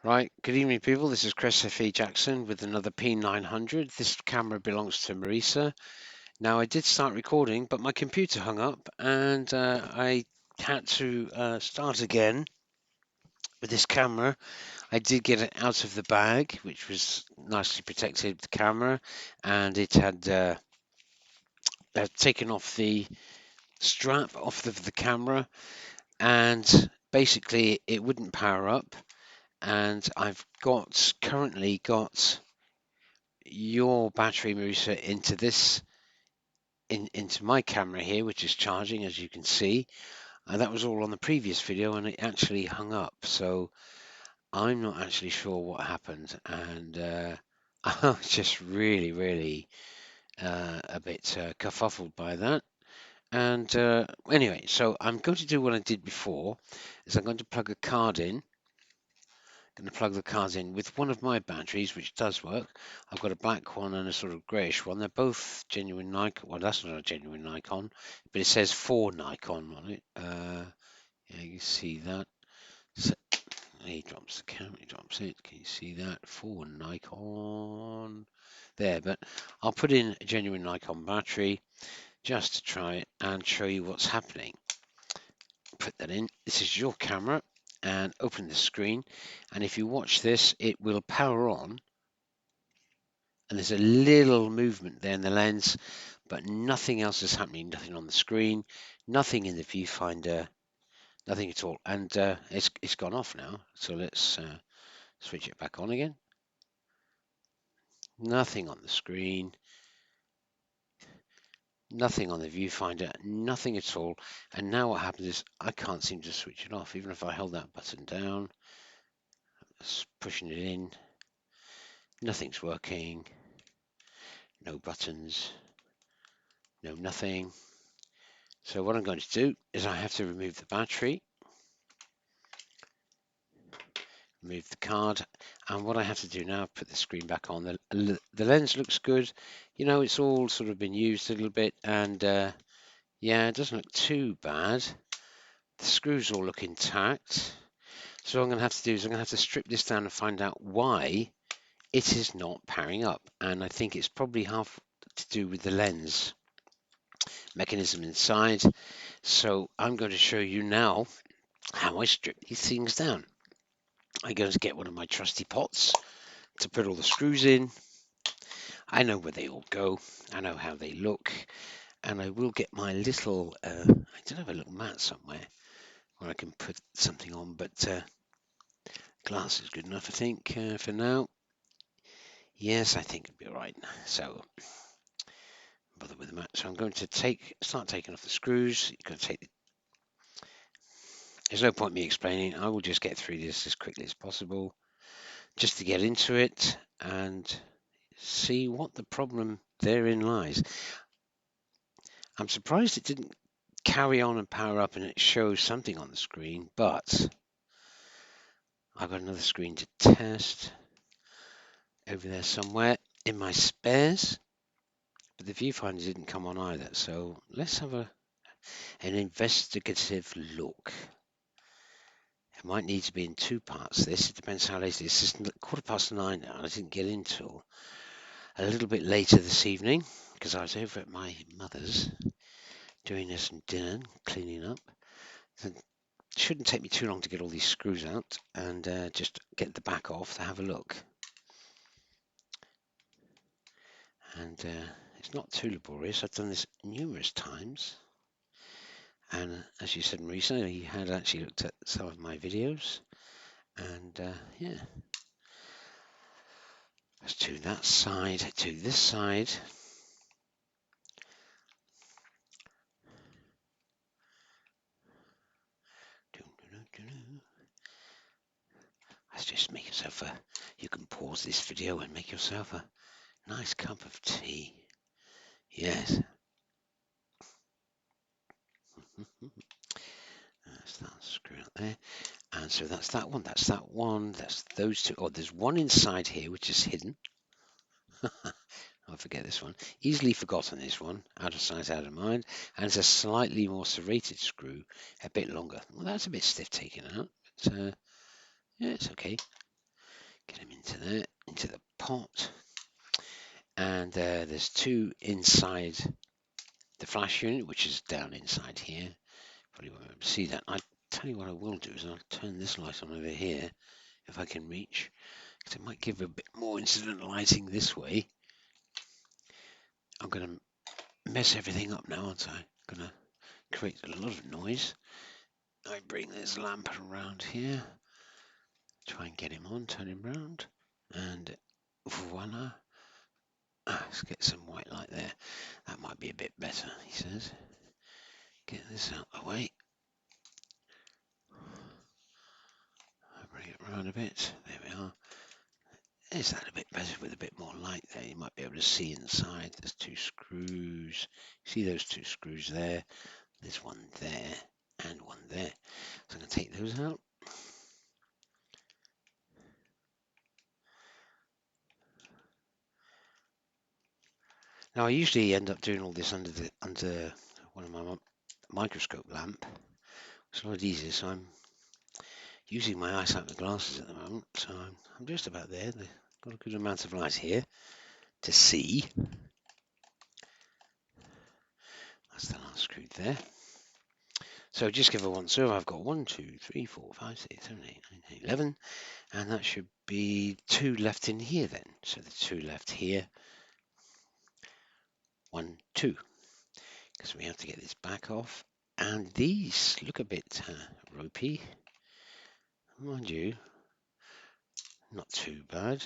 Right, good evening, people. This is Chris F.E. Jackson with another P900. This camera belongs to Marisa. Now, I did start recording, but my computer hung up and I had to start again with this camera. I did get it out of the bag, which was nicely protected, the camera, and it had taken off the strap off the camera, and basically it wouldn't power up. And I've currently got your battery motor into this into my camera here, which is charging, as you can see. That was all on the previous video, and it actually hung up. So I'm not actually sure what happened, and I was just really a bit kerfuffled by that. And anyway, so I'm going to do what I did before, is I'm going to plug a card in. Going to plug the cards in with one of my batteries, which does work. I've got a black one and a sort of greyish one. They're both genuine Nikon. Well, that's not a genuine Nikon, but it says for Nikon on it. Yeah, you can see that. So, he drops the camera, he drops it. Can you see that? For Nikon. There, but I'll put in a genuine Nikon battery just to try it and show you what's happening. Put that in. This is your camera, and open the screen, and if you watch this, it will power on, and there's a little movement there in the lens, but nothing else is happening. Nothing on the screen, nothing in the viewfinder, nothing at all. And it's gone off now, so let's switch it back on again. Nothing on the screen, nothing on the viewfinder, nothing at all. And now what happens is I can't seem to switch it off. Even if I hold that button down, pushing it in, nothing's working. No buttons, no nothing. So what I'm going to do is I have to remove the battery, remove the card, and what I have to do now, put the screen back on. The lens looks good. You know, it's all sort of been used a little bit, and yeah, it doesn't look too bad. The screws all look intact. So what I'm going to have to do is I'm going to have to strip this down and find out why it is not powering up. And I think it's probably half to do with the lens mechanism inside. So I'm going to show you now how I strip these things down. I'm going to get one of my trusty pots to put all the screws in. I know where they all go. I know how they look. And I will get my little, I don't have a little mat somewhere where I can put something on, but glass is good enough, I think, for now. Yes, I think it'll be all right. So, bother with the mat. So I'm going to start taking off the screws. You're going to take the, there's no point me explaining. I will just get through this as quickly as possible, just to get into it and see what the problem therein lies. I'm surprised it didn't carry on and power up and it shows something on the screen, but I've got another screen to test over there somewhere in my spares, but the viewfinder didn't come on either. So let's have an investigative look. It might need to be in two parts. It depends how late it is. It's 9:15 now, and I didn't get in till a little bit later this evening because I was over at my mother's doing some dinner, cleaning up. So it shouldn't take me too long to get all these screws out and just get the back off to have a look. And it's not too laborious. I've done this numerous times. And as you said, Marisa, you had actually looked at some of my videos. And yeah, let's do that side, to this side. Let's just make yourself you can pause this video and make yourself a nice cup of tea. Yes. That's that screw out there. And so that's that one, that's that one, that's those two. Oh, there's one inside here which is hidden. I'll forget this one. Easily forgotten, this one. Out of sight, out of mind. And it's a slightly more serrated screw, a bit longer. Well, that's a bit stiff taken out, but yeah, it's okay. into there, into the pot, and there's two inside the flash unit, which is down inside here. Probably won't be able to see that. I tell you what I will do is I'll turn this light on over here if I can reach, because it might give a bit more incident lighting this way. I'm going to mess everything up now, aren't I? I'm going to create a lot of noise. I bring this lamp around here, try and get him on, turn him round, and voila. Let's get some white light there. That might be a bit better, he says. Get this out of the way. I bring it around a bit. There we are. Is that a bit better with a bit more light there? You might be able to see inside. There's two screws. See those two screws there? There's one there and one there. So I'm going to take those out. Now I usually end up doing all this under one of my microscope lamp. It's a lot easier, so I'm using my eyesight with glasses at the moment. So I'm just about there. They've got a good amount of light here to see. That's the last screw there. So just give a once over. I've got 1, 2, 3, 4, 5, 6, 7, 8, 9, 10, 11, and that should be 2 left in here then. So the 2 left here, 1, 2, because we have to get this back off. And these look a bit ropey, mind you, not too bad.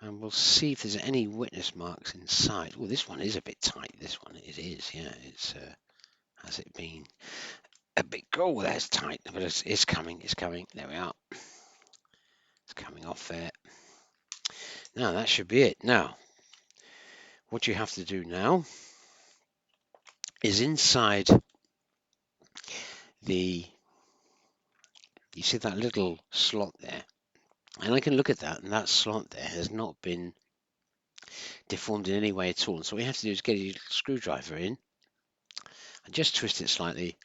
And we'll see if there's any witness marks inside. Oh, this one is a bit tight. This one, it is, yeah. It's has it been a bit? Oh, that's tight, but it's coming. It's coming. There we are. It's coming off there. Now that should be it. Now, what you have to do now is inside the, you see that little slot there, and I can look at that, and that slot there has not been deformed in any way at all. And so what you have to do is get a screwdriver in and just twist it slightly,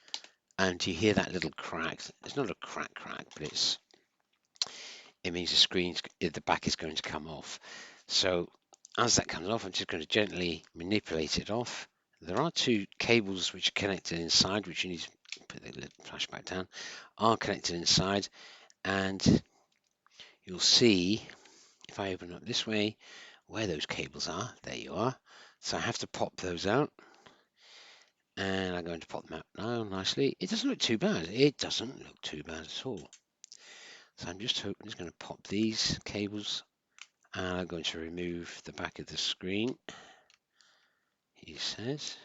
and you hear that little crack. It's not a crack, but it means the back is going to come off. So as that comes off, I'm just going to gently manipulate it off. There are 2 cables which are connected inside, which you need to put the flashback down, are connected inside, and you'll see if I open up this way where those cables are. There you are. So I have to pop those out, and I'm going to pop them out now nicely. It doesn't look too bad. It doesn't look too bad at all. So I'm just going to pop these cables, and I'm going to remove the back of the screen, he says.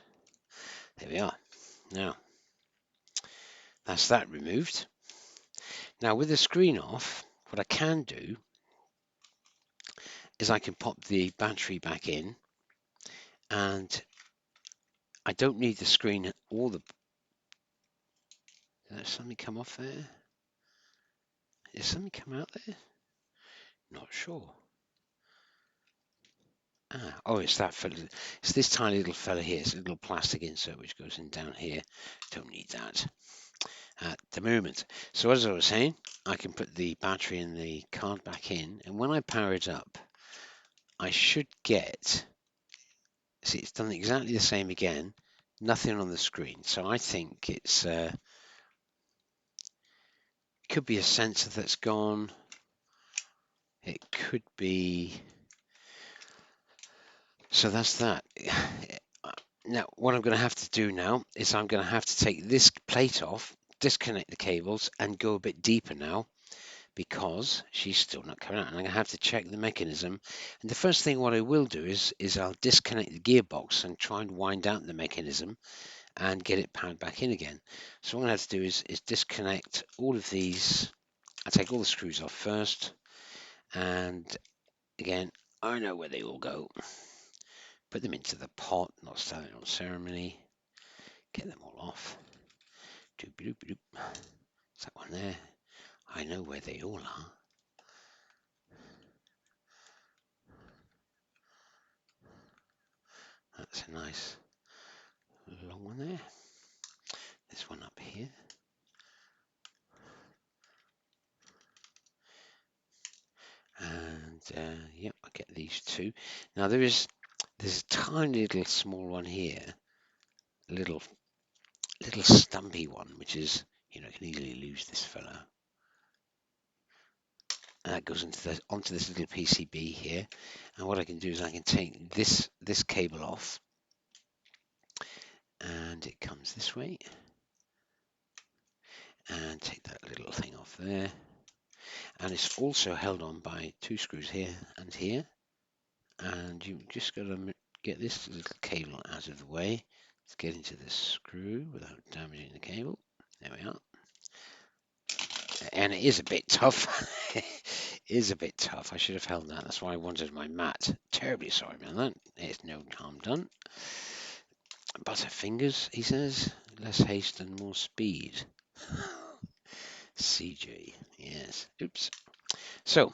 There we are. Now, that's that removed. Now, with the screen off, what I can do is I can pop the battery back in, and I don't need the screen or the... Did something come off there? Did something come out there? Not sure. Oh, it's that fella. It's this tiny little fella here. It's a little plastic insert which goes in down here. Don't need that at the moment. So as I was saying, I can put the battery and the card back in, and when I power it up, I should get, see, it's done exactly the same again, nothing on the screen. So I think it's could be a sensor that's gone. It could be, so that's that. Now what I'm going to have to do now is I'm going to have to take this plate off, disconnect the cables, and go a bit deeper now, because she's still not coming out, and I'm going to have to check the mechanism. And the first thing what I will do is I'll disconnect the gearbox and try and wind out the mechanism and get it powered back in again. So what I'm going to have to do is disconnect all of these. I take all the screws off first, and again, I know where they all go. Put them into the pot, not starting on ceremony. Get them all off. Doop, doop, doop. Is that one there? I know where they all are. That's a nice long one there. This one up here. yep, I get these two. Now there's a tiny little small one here, a little stumpy one, which is, you know, I can easily lose this fella. And that goes onto this little PCB here. And what I can do is I can take this cable off, and it comes this way, and take that little thing off there. And it's also held on by two screws here and here. And you just got to get this little cable out of the way to get into the screw without damaging the cable. There we are. And it is a bit tough. It is a bit tough. I should have held that. That's why I wanted my mat. Terribly sorry about that. It's no harm done. Butterfingers, he says. Less haste and more speed. CJ. Yes. Oops. So,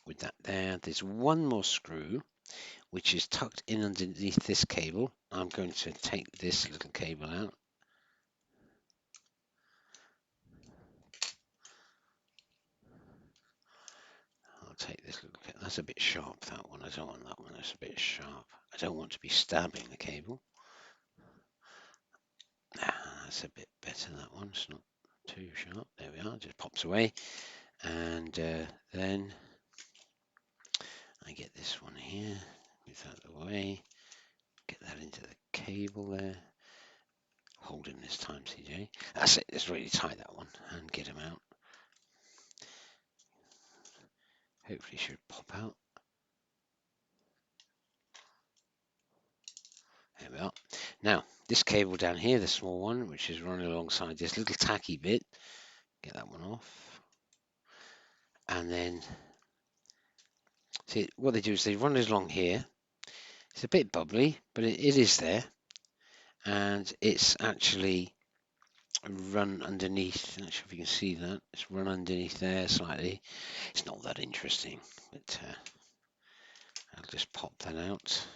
with that there's one more screw which is tucked in underneath this cable. I'm going to take this little cable out. I'll take this little cable. That's a bit sharp, that one. I don't want that one. That's a bit sharp. I don't want to be stabbing the cable. That's a bit better, that one. It's not too sharp. There we are. Just pops away. And then I get this one here. Move that out of the way. Get that into the cable there. Hold him this time, CJ. That's it. It's really tight, that one. And get him out. Hopefully should pop out. There we are. Now, this cable down here, the small one, which is running alongside this little tacky bit, get that one off. And then, see, what they do is they run it along here. It's a bit bubbly, but it is there. And it's actually run underneath. I'm not sure if you can see that. It's run underneath there slightly. It's not that interesting, but I'll just pop that out.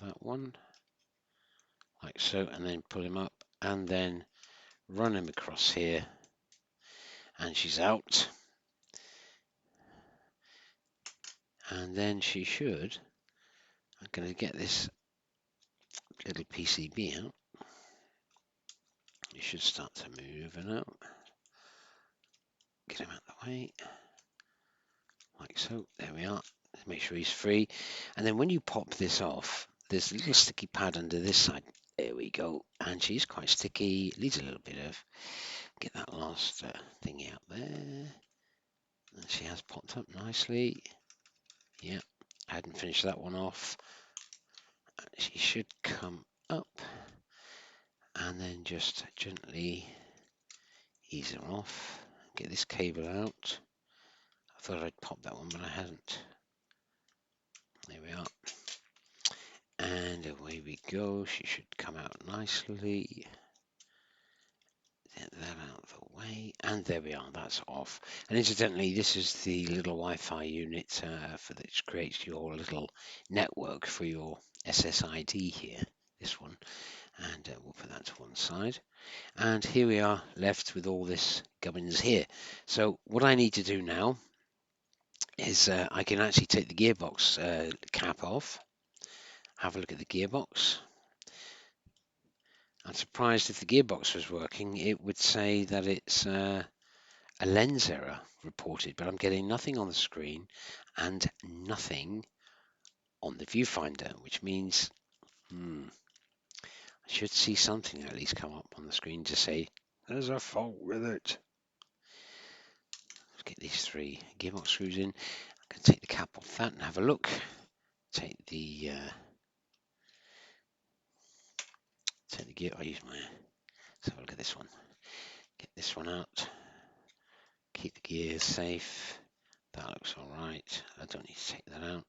That one, like so, and then pull him up, and then run him across here, and she's out. And then she should, I'm going to get this little PCB out. It should start to move it out. Get him out of the way, like so. There we are. Make sure he's free. And then when you pop this off, there's a little sticky pad under this side. There we go. And she's quite sticky. Needs a little bit of, get that last thingy out there. And she has popped up nicely. Yeah, I hadn't finished that one off. She should come up. And then just gently ease her off. Get this cable out. I thought I'd pop that one, but I hadn't. There we are. And away we go. She should come out nicely. Get that out of the way. And there we are. That's off. And incidentally, this is the little Wi-Fi unit that creates your little network for your SSID here. This one. And we'll put that to one side. And here we are left with all this gubbins here. So what I need to do now is I can actually take the gearbox cap off. Have a look at the gearbox. I'm surprised if the gearbox was working, it would say that it's a lens error reported, but I'm getting nothing on the screen and nothing on the viewfinder, which means I should see something at least come up on the screen to say there's a fault with it. Let's get these three gearbox screws in. I'm going to take the cap off that and have a look. Take the gear. I use my. Let's have a look at this one. Get this one out. Keep the gears safe. That looks all right. I don't need to take that out.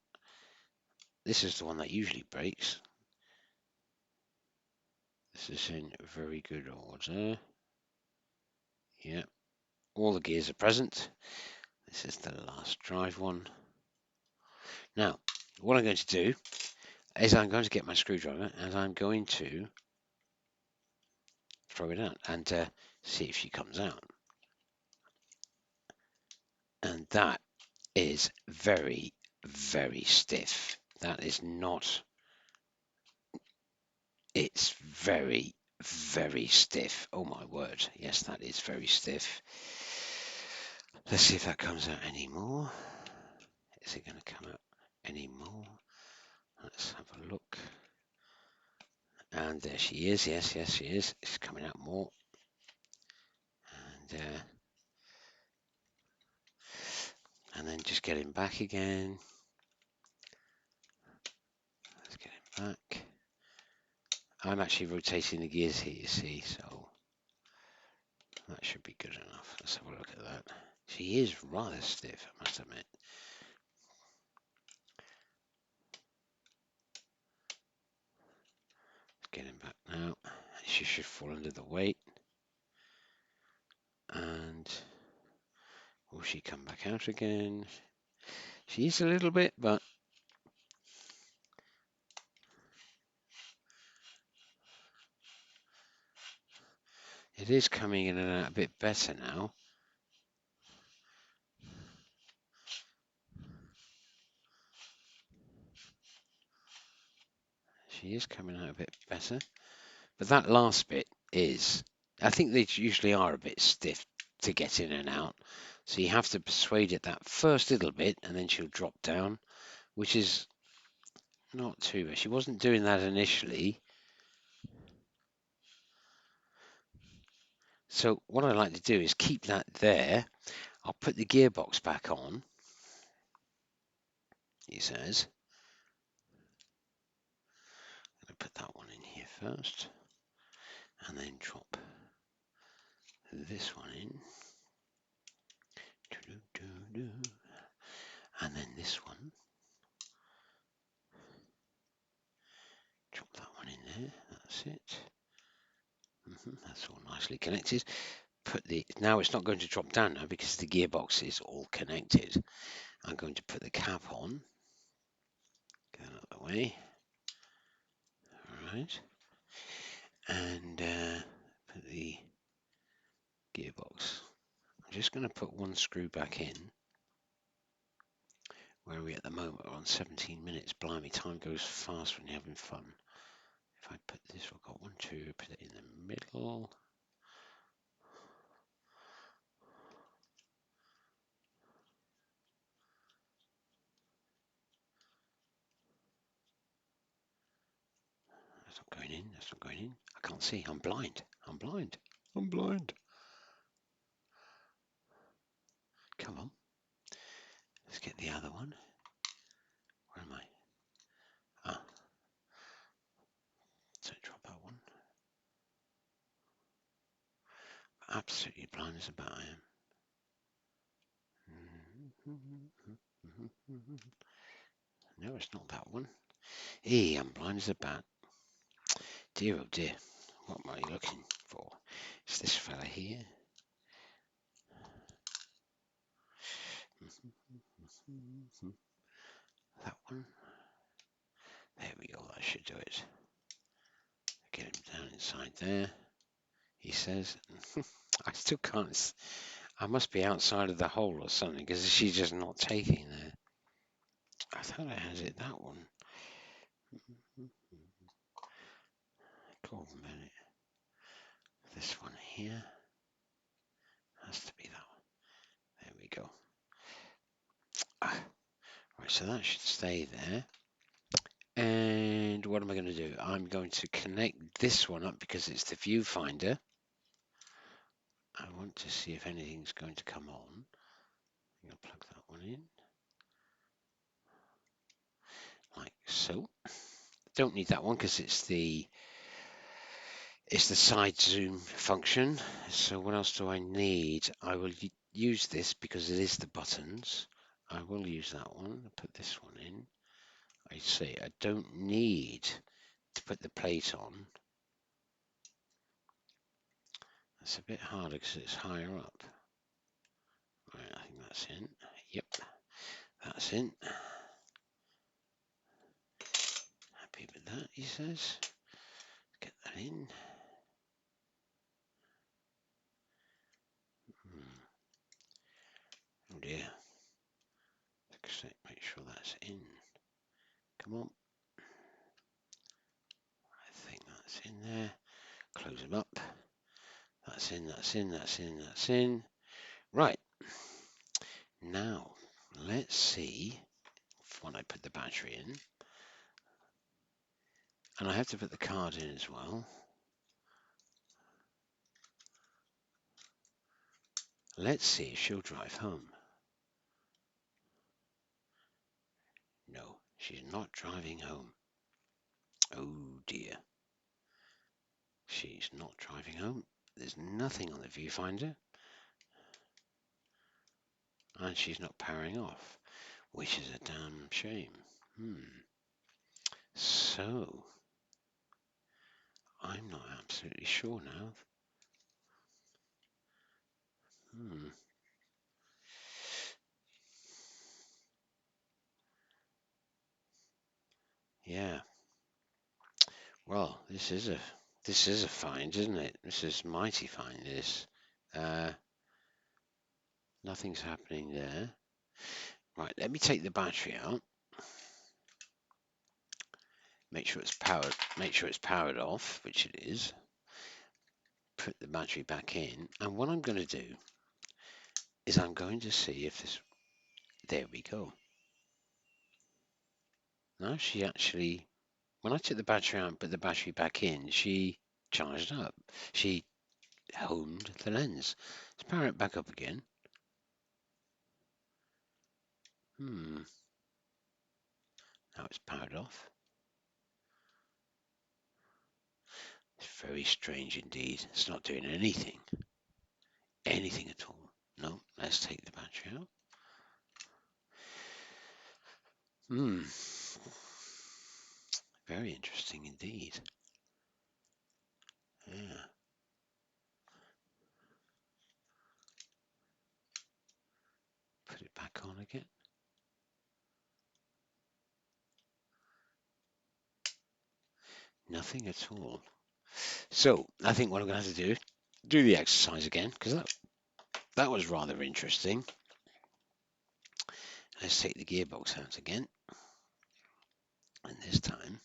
This is the one that usually breaks. This is in very good order. Yeah, all the gears are present. This is the last drive one. Now, what I'm going to do is I'm going to get my screwdriver and I'm going to throw it out and see if she comes out. And that is very, very stiff. That is not, it's very, very stiff. Oh my word. Yes, that is very stiff. Let's see if that comes out anymore. Is it going to come out anymore? Let's have a look. And there she is. Yes, yes, she is. It's coming out more. And then just get him back again. Let's get him back. I'm actually rotating the gears here, you see, so that should be good enough. Let's have a look at that. She is rather stiff, I must admit. Let's get him back now. She should fall under the weight. And will she come back out again? She is a little bit, but it is coming in and out a bit better now. She is coming out a bit better. But that last bit is, I think they usually are a bit stiff to get in and out. So you have to persuade it that first little bit and then she'll drop down, which is not too bad. She wasn't doing that initially. So what I like to do is keep that there. I'll put the gearbox back on, he says. I'm going to put that one in here first and then drop this one in. And then this one. Drop that one in there. That's it. That's all nicely connected. Now it's not going to drop down now because the gearbox is all connected. I'm going to put the cap on. Get that out of the way. All right. And put the gearbox. I'm just going to put one screw back in. Where are we at the moment? We're on 17 minutes. Blimey, time goes fast when you're having fun. If I put this, we've got 1, 2, put it in the middle. That's not going in. That's not going in. I can't see. I'm blind. I'm blind. I'm blind. Come on. Let's get the other one. Where am I? Ah. So drop that one. Absolutely blind as a bat I am. No, it's not that one. I'm blind as a bat. Dear oh dear. What am I looking for? It's this fella here. That one. There we go. That should do it. Get him down inside there. He says. I still can't. I must be outside of the hole or something because she's just not taking there. I thought I had it that one. Hold a minute. This one here has to be that one. There we go. Right, so that should stay there. And what am I going to do? I'm going to connect this one up because it's the viewfinder. I want to see if anything's going to come on. I'm going to plug that one in. Like so. Don't need that one because it's the side zoom function. So what else do I need? I will use this because it is the buttons. I will use that one. Put this one in. I say I don't need to put the plate on. That's a bit harder because it's higher up. Right, I think that's in. Yep, that's in. Happy with that, he says. Get that in. Oh dear. that's in. Come on. I think that's in there. Close them up. That's in, that's in, that's in, that's in. Right. Now, let's see when I put the battery in. And I have to put the card in as well. Let's see if she'll drive home. No, she's not driving home. Oh dear. She's not driving home. There's nothing on the viewfinder. And she's not powering off, which is a damn shame. So, I'm not absolutely sure now. Yeah. Well, this is a find, isn't it? This is mighty fine. This. Nothing's happening there. Right. Let me take the battery out. Make sure it's powered. Make sure it's powered off, which it is. Put the battery back in, and what I'm going to do is I'm going to see if this. There we go. Now she actually, when I took the battery out and put the battery back in, she charged up. She homed the lens. Let's power it back up again. Now it's powered off. It's very strange indeed. It's not doing anything. Anything at all. No, let's take the battery out. Very interesting indeed. Yeah. Put it back on again. Nothing at all. So I think what I'm going to have to do the exercise again, because that was rather interesting. Let's take the gearbox out again. And this time,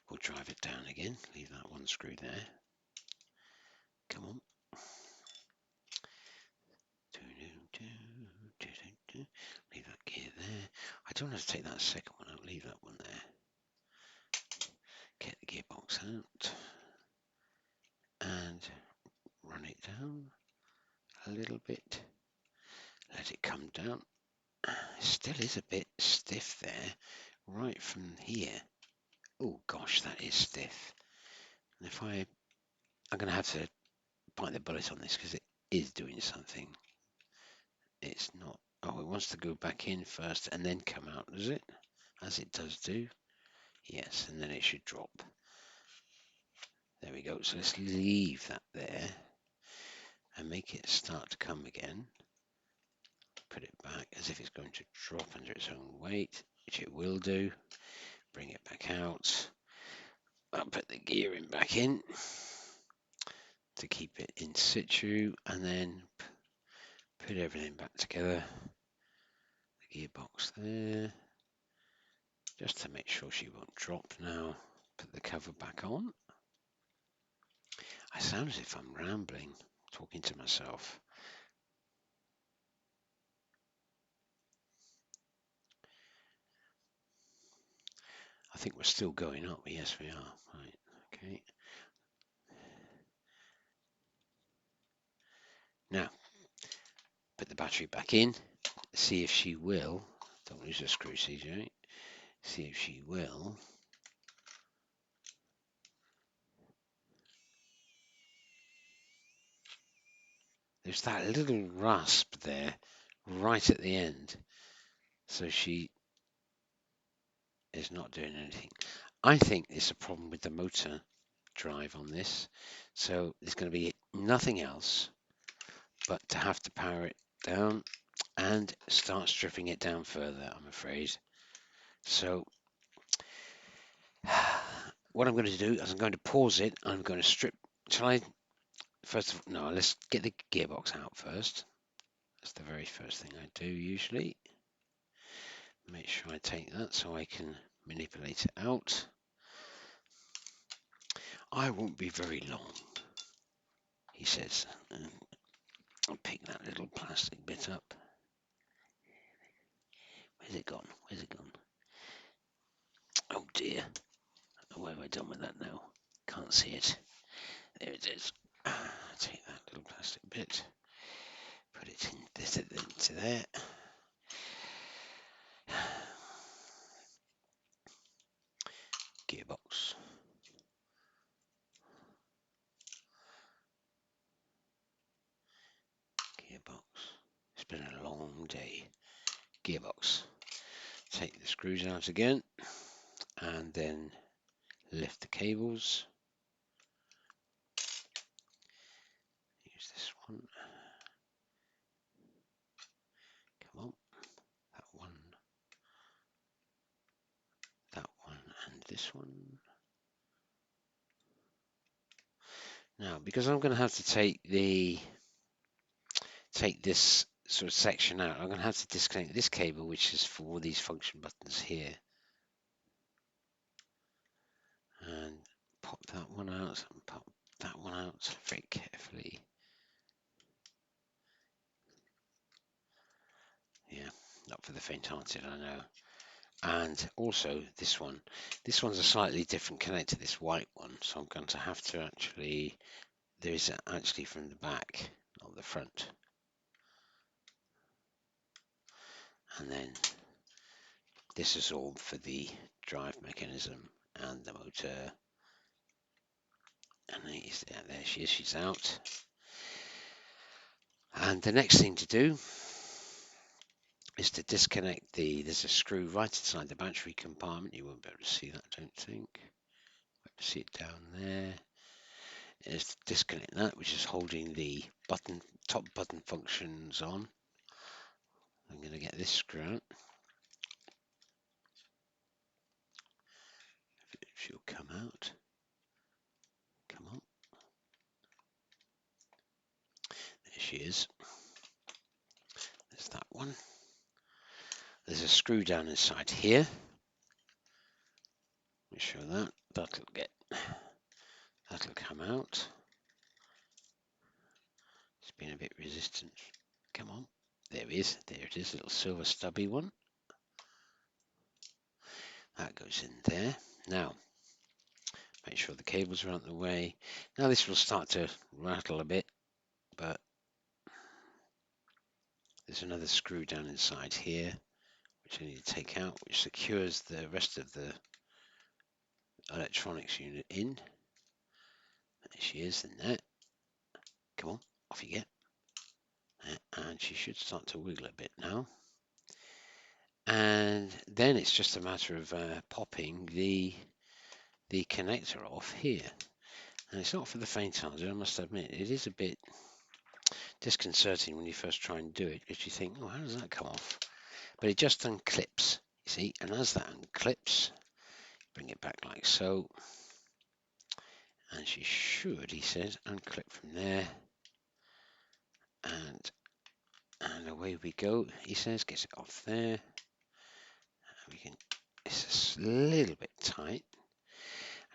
we'll drive it down again. Leave that one screw there. Come on. Leave that gear there. I don't have to take that second one out. Leave that one there. Get the gearbox out. And run it down a little bit. Let it come down. It still is a bit stiff there. Right from here. Oh gosh, that is stiff. And if I'm going to have to bite the bullet on this because it is doing something. It's not. Oh, it wants to go back in first and then come out, does it? As it does do. Yes, and then it should drop. There we go. So let's leave that there and make it start to come again. Put it back as if it's going to drop under its own weight, which it will do. Bring it back out. I'll put the gearing back in to keep it in situ, and then put everything back together. The gearbox there, just to make sure she won't drop now. Put the cover back on. I sound as if I'm rambling, talking to myself. I think we're still going up. Yes, we are. Right. Okay. Now, put the battery back in. See if she will. Don't lose the screw, CJ. See if she will. There's that little rasp there, right at the end. So she is not doing anything. I think it's a problem with the motor drive on this. So there's going to be nothing else but to have to power it down and start stripping it down further, I'm afraid. So what I'm going to do is I'm going to pause it. I'm going to strip. Shall I? First of all, no, let's get the gearbox out first. That's the very first thing I do usually. make sure I take that so I can manipulate it out. I won't be very long, he says. And I'll pick that little plastic bit up. Where's it gone? Where's it gone? Oh dear. What have I done with that now? Can't see it. There it is. Take that little plastic bit, put it into there. Gearbox. Gearbox. It's been a long day. Gearbox. Take the screws out again, and then lift the cables. Use this one. Come on. That one, and this one. Now, because I'm going to have to take this sort of section out, I'm going to have to disconnect this cable, which is for these function buttons here, and pop that one out and pop that one out very carefully. Yeah, not for the faint-hearted, I know. And also this one. This one's a slightly different connector, this white one, so I'm going to have to actually, there is actually from the back, not the front. And then this is all for the drive mechanism and the motor. And there she is, she's out. And the next thing to do is to disconnect there's a screw right inside the battery compartment. You won't be able to see that, I don't think. See it down there. Is to disconnect that, which is holding the top button functions on. I'm going to get this screw out. She'll come out. Come on. There she is. There's that one. There's a screw down inside here. Make sure that'll come out. It's been a bit resistant. Come on. There it is. There it is. Little silver stubby one. That goes in there. Now, make sure the cables are out of the way. Now this will start to rattle a bit, but there's another screw down inside here, which I need to take out, which secures the rest of the electronics unit in. There she is in there. Come on, off you get. And she should start to wiggle a bit now. And then it's just a matter of popping the connector off here. And it's not for the faint-hearted, I must admit. It is a bit disconcerting when you first try and do it, because you think, oh, how does that come off? But it just unclips, you see, and as that unclips, bring it back like so, and she should, he says, unclip from there, and away we go, he says, gets it off there. It's a little bit tight.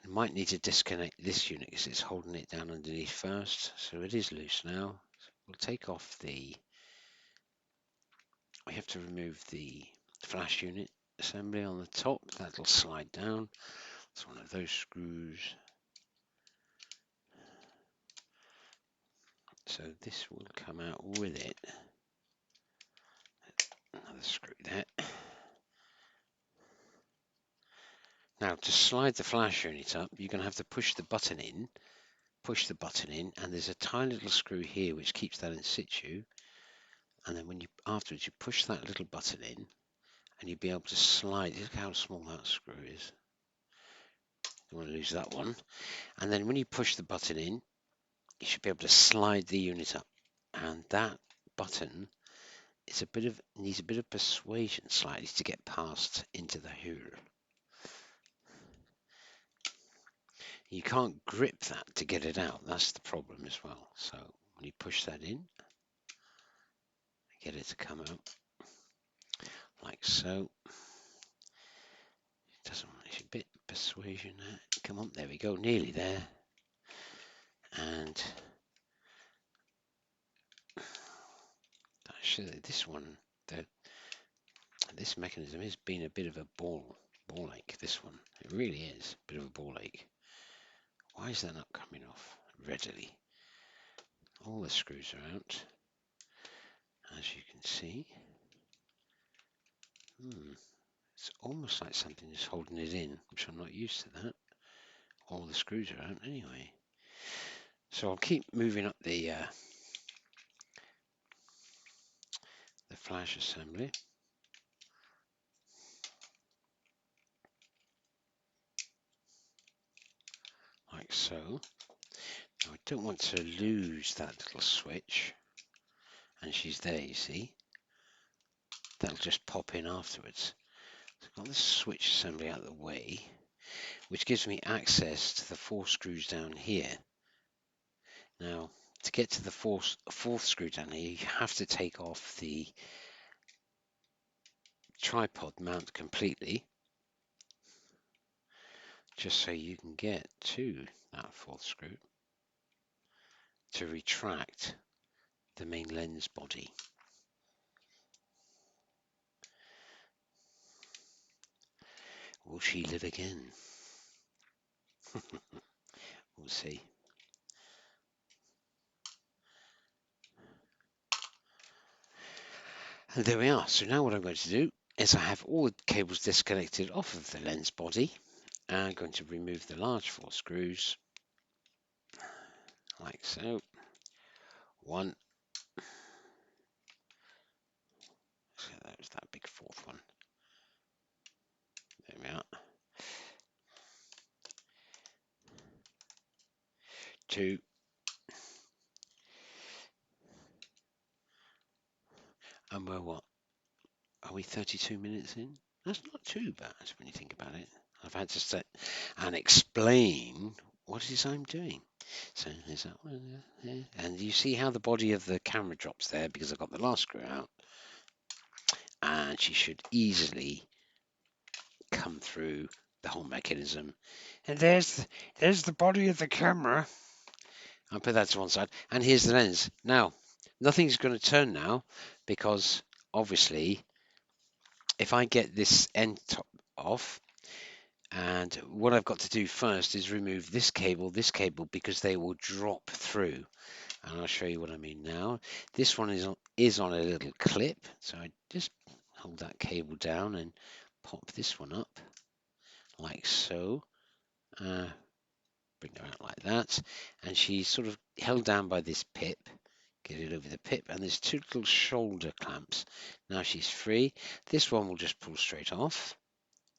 I might need to disconnect this unit because it's holding it down underneath first, so it is loose now. So we'll take off we have to remove the flash unit assembly on the top. That'll slide down. It's one of those screws. So this will come out with it. Another screw there. Now to slide the flash unit up, you're going to have to push the button in, and there's a tiny little screw here which keeps that in situ. And then afterwards you push that little button in, and you'll be able to slide. Look how small that screw is. You want to lose that one. And then when you push the button in, you should be able to slide the unit up. And that button needs a bit of persuasion slightly to get past into the hoover. You can't grip that to get it out. That's the problem as well. So when you push that in, get it to come out like so. Doesn't it's a bit persuasion there. Come on, there we go, nearly there. And actually, this one, this mechanism has been a bit of a ball ache. This one, it really is a bit of a ball ache. Why is that not coming off readily? All the screws are out, as you can see. It's almost like something is holding it in, which I'm not used to that. All the screws are out anyway. So I'll keep moving up the flash assembly. Like so. Now I don't want to lose that little switch. And she's there, you see. That'll just pop in afterwards. So I've got this switch assembly out of the way, which gives me access to the 4 screws down here. Now, to get to the fourth screw down here, you have to take off the tripod mount completely, just so you can get to that 4th screw to retract the main lens body. Will she live again? We'll see. And there we are. So now what I'm going to do is I have all the cables disconnected off of the lens body. And I'm going to remove the large 4 screws, like so. 1. So that was that big 4th one. There we are. 2. And we're what? Are we 32 minutes in? That's not too bad when you think about it. I've had to sit and explain what it is I'm doing. So there's that one there. And you see how the body of the camera drops there because I got the last screw out. And she should easily come through the whole mechanism. And there's the body of the camera. I'll put that to one side. And here's the lens. Now, nothing's going to turn now because obviously if I get this end top off, and what I've got to do first is remove this cable, because they will drop through. And I'll show you what I mean now. This one is on a little clip, so I just hold that cable down and pop this one up like so. Bring her out like that, and she's sort of held down by this pip. Get it over the pip, and there's 2 little shoulder clamps. Now she's free. This one will just pull straight off,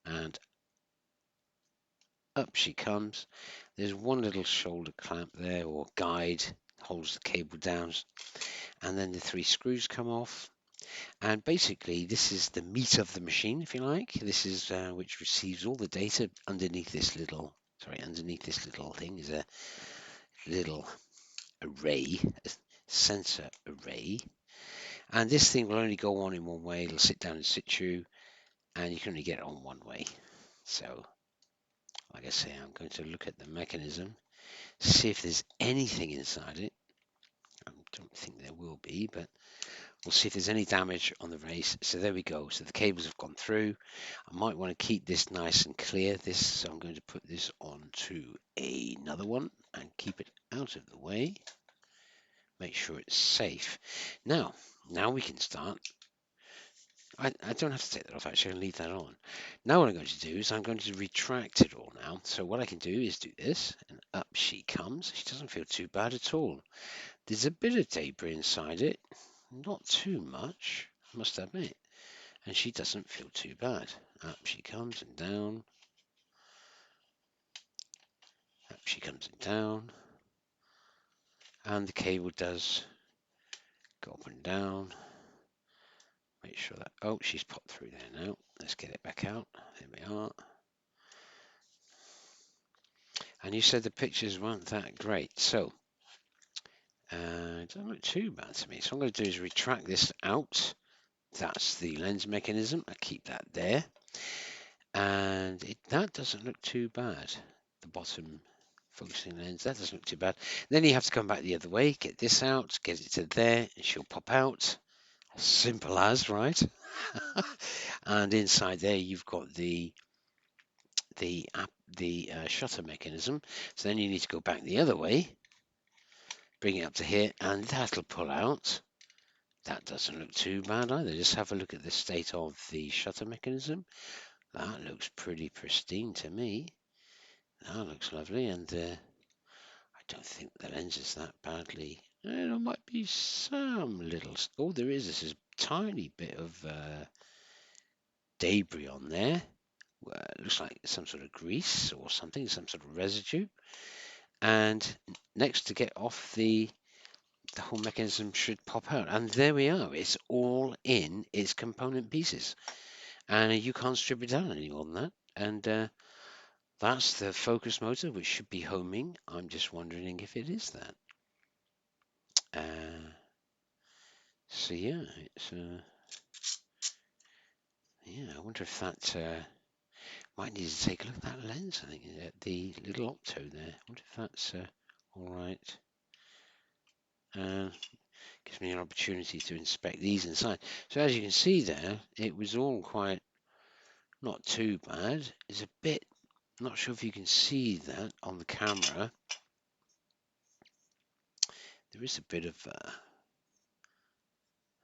and up she comes. There's 1 little shoulder clamp there, or guide, holds the cable down, and then the 3 screws come off. And basically, this is the meat of the machine, if you like. This is which receives all the data underneath this little. Underneath this little thing is a little array, a sensor array. And this thing will only go on in one way. It'll sit down in situ, and you can only get it on one way. So, like I say, I'm going to look at the mechanism, see if there's anything inside it. I don't think there will be, but we'll see if there's any damage on the race. So there we go. So the cables have gone through. I might want to keep this nice and clear. So I'm going to put this onto another one and keep it out of the way. Make sure it's safe. Now we can start. I don't have to take that off, actually. I'll leave that on. Now what I'm going to do is I'm going to retract it all now. So what I can do is do this, and up she comes. She doesn't feel too bad at all. There's a bit of debris inside it. Not too much, I must admit. And she doesn't feel too bad. Up she comes and down. Up she comes and down. And the cable does go up and down. Make sure that, oh, she's popped through there now. Let's get it back out. There we are. And you said the pictures weren't that great. So, it doesn't look too bad to me. So what I'm going to do is retract this out that's the lens mechanism. I keep that there. And that doesn't look too bad. The bottom focusing lens, that doesn't look too bad. Then you have to come back the other way, get this out, get it to there, and she'll pop out. Simple as, right? And inside there, you've got the shutter mechanism. So then you need to go back the other way, bring it up to here, and that'll pull out. That doesn't look too bad either. Just have a look at the state of the shutter mechanism. That looks pretty pristine to me. That looks lovely, and I don't think the lens is that badly. There might be some little. Oh, there is. This is a tiny bit of debris on there. It looks like some sort of grease or something, some sort of residue. And next to get off the whole mechanism should pop out. And there we are. It's all in its component pieces. And you can't strip it down any more than that. And that's the focus motor, which should be homing. I'm just wondering if it is that. So yeah, it's yeah. I wonder if that might need to take a look at that lens. I think at the little opto there. I wonder if that's all right. Gives me an opportunity to inspect these inside. So as you can see there, it was all quite not too bad. It's a bit. Not sure if you can see that on the camera. There is a bit of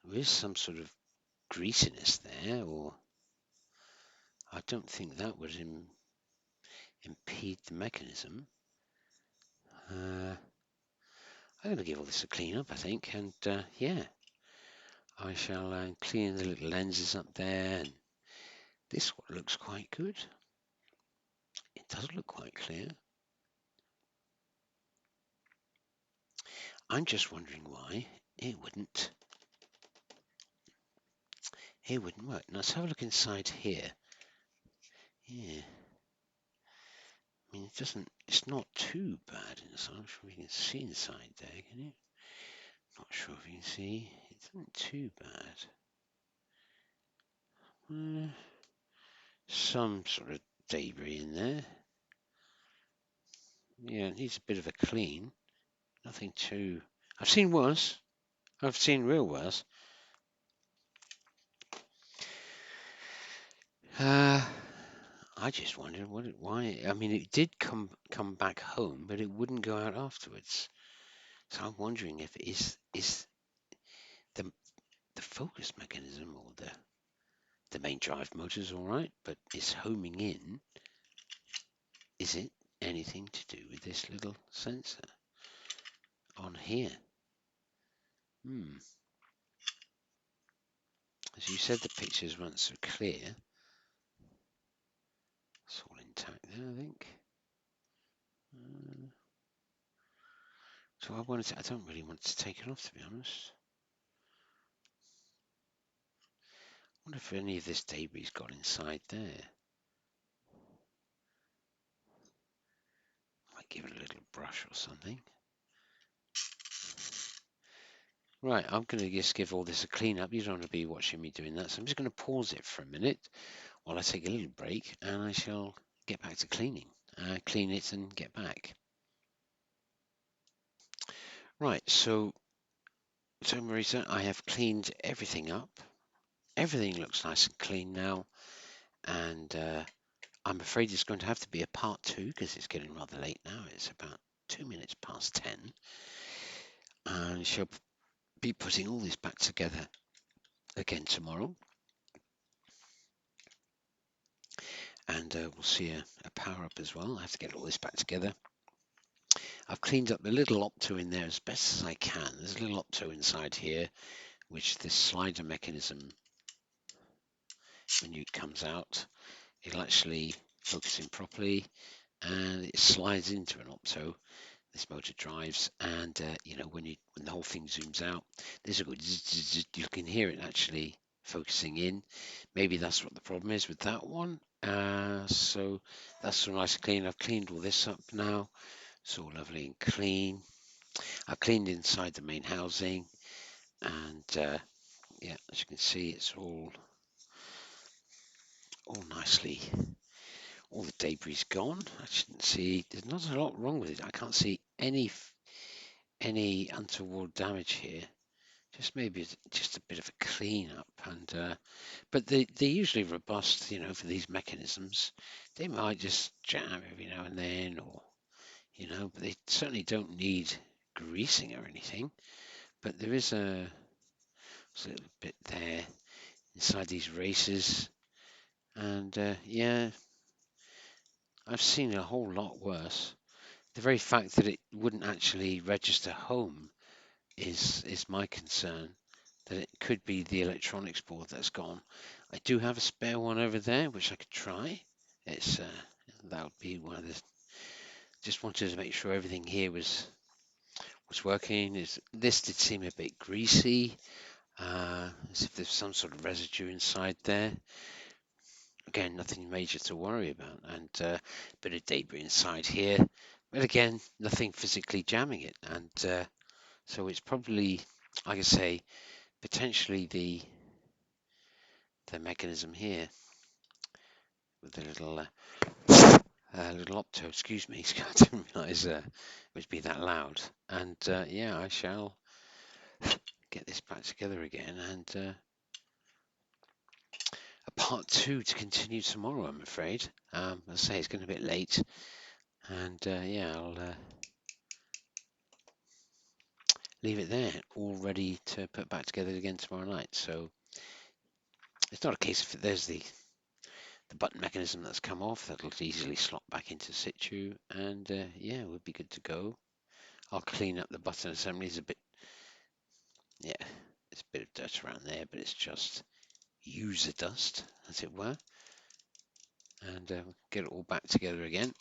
there is some sort of greasiness there, or I don't think that would impede the mechanism. I'm going to give all this a clean up, I think, and yeah, I shall clean the little lenses up there, and this one looks quite good. It does look quite clear. I'm just wondering why it wouldn't work. Now let's have a look inside here. Yeah, I mean it's not too bad inside. I'm sure you can see inside there, can you? Not sure if you can see. It isn't too bad. Some sort of debris in there. Yeah, it needs a bit of a clean. Nothing too. I've seen worse. I've seen real worse. I just wondered why. I mean, it did come back home, but it wouldn't go out afterwards. So I'm wondering if it is the focus mechanism or the main drive motor's all right, but it's homing in. Is it anything to do with this little sensor on here? As you said, the pictures weren't so clear. It's all intact there, I think. So I don't really want to take it off, to be honest. I wonder if any of this debris got inside there. Might give it a little brush or something. Right, I'm going to just give all this a clean up. You don't want to be watching me doing that, so I'm just going to pause it for a minute while I take a little break, and I shall get back to cleaning. Clean it and get back. Right, so Marisa, I have cleaned everything up. Everything looks nice and clean now, and I'm afraid it's going to have to be a part 2 because it's getting rather late now. It's about 2 minutes past 10, and she'll be putting all this back together again tomorrow, and we'll see a power up as well. I have to get all this back together. I've cleaned up the little opto in there as best as I can. There's a little opto inside here, which this slider mechanism, when it comes out, it'll actually focus in properly, and it slides into an opto. This motor drives, and you know, when the whole thing zooms out, there's a good you can hear it actually focusing in. Maybe that's what the problem is with that one. So that's so nice and clean. I've cleaned all this up now. It's all lovely and clean. I've cleaned inside the main housing, and yeah, as you can see, it's all nicely, all the debris gone. I shouldn't see, there's not a lot wrong with it. I can't see any untoward damage here. Just maybe just a bit of a clean up, and but they're usually robust, for these mechanisms. They might just jam every now and then, or but they certainly don't need greasing or anything. But there is a little bit there inside these races, and yeah, I've seen a whole lot worse. The very fact that it wouldn't actually register home is my concern. That it could be the electronics board that's gone. I do have a spare one over there, which I could try. It's that would be one of the. Just wanted to make sure everything here was working. This did seem a bit greasy, as if there's some sort of residue inside there. Again, nothing major to worry about, and a bit of debris inside here, but again, nothing physically jamming it, and so it's probably, like I say, potentially the mechanism here with the little opto. Excuse me, I didn't realise it would be that loud. And yeah, I shall get this back together again, and a part two to continue tomorrow, I'm afraid. As I say, it's getting a bit late, and yeah, I'll leave it there, all ready to put back together again tomorrow night. So it's not a case of there's the button mechanism that's come off that'll easily slot back into situ, and yeah, we'll be good to go. I'll clean up the button assemblies a bit. Yeah, there's a bit of dirt around there, but it's just user dust, as it were, and get it all back together again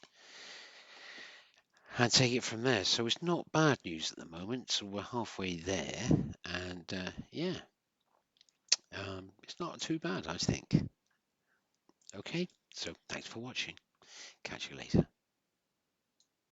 and take it from there. So it's not bad news at the moment. So we're halfway there, and yeah, it's not too bad, I think. Okay, so thanks for watching. Catch you later.